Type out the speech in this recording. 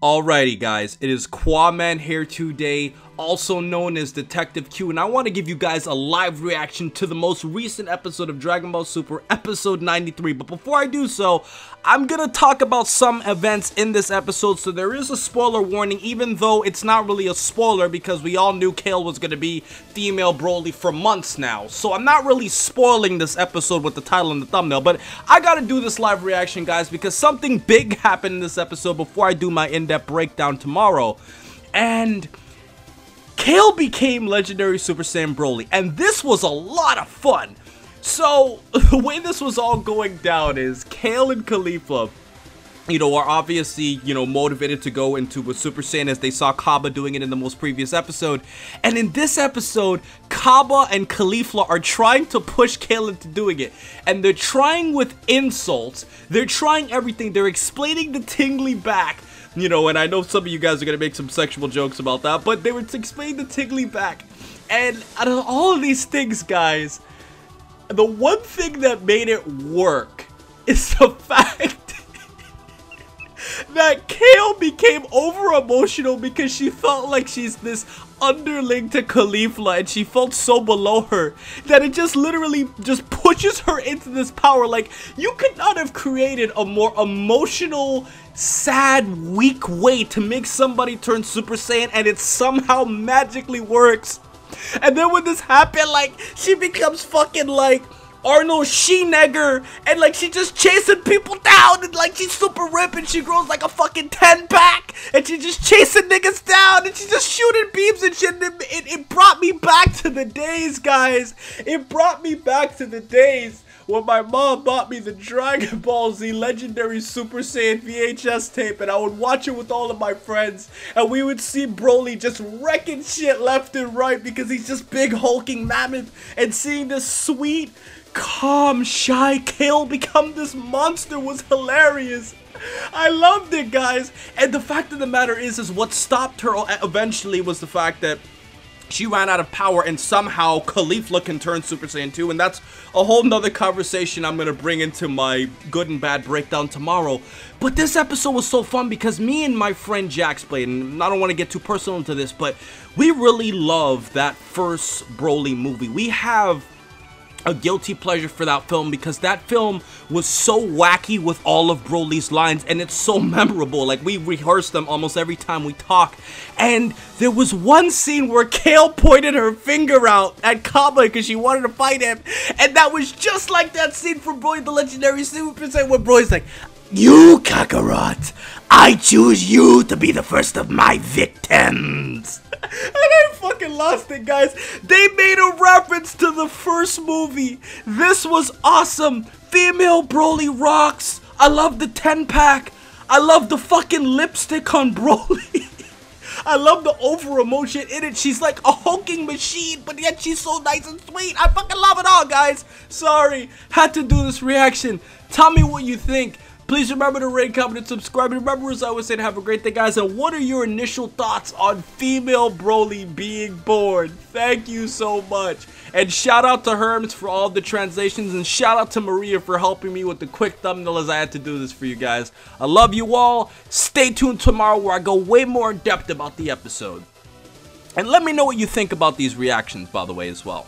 Alrighty guys, it is Quaman here today, also known as Detective Q, and I want to give you guys a live reaction to the most recent episode of Dragon Ball Super, episode 93. But before I do so, I'm gonna talk about some events in this episode, so there is a spoiler warning, even though it's not really a spoiler because we all knew Kale was gonna be female Broly for months now. So I'm not really spoiling this episode with the title and the thumbnail, but I gotta do this live reaction, guys, because something big happened in this episode before I do my in-depth breakdown tomorrow. And Kale became Legendary Super Saiyan Broly, and this was a lot of fun. So, the way this was all going down is Kale and Caulifla, are obviously, motivated to go into a Super Saiyan as they saw Kaba doing it in the most previous episode. And in this episode, Kaba and Caulifla are trying to push Kale into doing it. And they're trying with insults. They're trying everything. They're explaining the tingly back. And I know some of you guys are going to make some sexual jokes about that, but they were explaining the tingly back. And out of all of these things, guys, the one thing that made it work is the fact that Kale became over-emotional because she felt like she's this underling to Caulifla, and she felt so below her that it just literally just pushes her into this power. Like, you could not have created a more emotional, sad, weak way to make somebody turn Super Saiyan, and it somehow magically works. And then when this happened, like, she becomes fucking like Arnold Schwarzenegger, and like she just chasing people down, and like she's super ripped, and she grows like a fucking 10-pack, and she just chasing niggas down, and she's just shooting beams and shit. It brought me back to the days, guys. It brought me back to the days when my mom bought me the Dragon Ball Z Legendary Super Saiyan VHS tape, and I would watch it with all of my friends, and we would see Broly just wrecking shit left and right because he's just big hulking mammoth, and seeing this sweet, calm, shy Kale become this monster was hilarious. I loved it, guys. And the fact of the matter is what stopped her eventually was the fact that she ran out of power, and somehow Caulifla can turn Super Saiyan 2, and that's a whole nother conversation I'm gonna bring into my good and bad breakdown tomorrow. But this episode was so fun because me and my friend Jax played, and I don't want to get too personal into this, but we really love that first Broly movie. We have a guilty pleasure for that film because that film was so wacky with all of Broly's lines, and it's so memorable. Like, we rehearse them almost every time we talk. And there was one scene where Kale pointed her finger out at Kaba because she wanted to fight him, and that was just like that scene from Broly the Legendary Super Saiyan where Broly's like, "You, Kakarot, I choose you to be the first of my victims." And I fucking lost it, guys. They made a reference to the first movie. This was awesome. Female Broly rocks. I love the 10-pack. I love the fucking lipstick on Broly. I love the over-emotion in it. She's like a hulking machine, but yet she's so nice and sweet. I fucking love it all, guys. Sorry, had to do this reaction. Tell me what you think. Please remember to rate, comment, and subscribe. And remember, as I always say, to have a great day, guys. And what are your initial thoughts on female Broly being born? Thank you so much. And shout out to Herms for all of the translations. And shout out to Maria for helping me with the quick thumbnail as I had to do this for you guys. I love you all. Stay tuned tomorrow where I go way more in depth about the episode. And let me know what you think about these reactions, by the way, as well.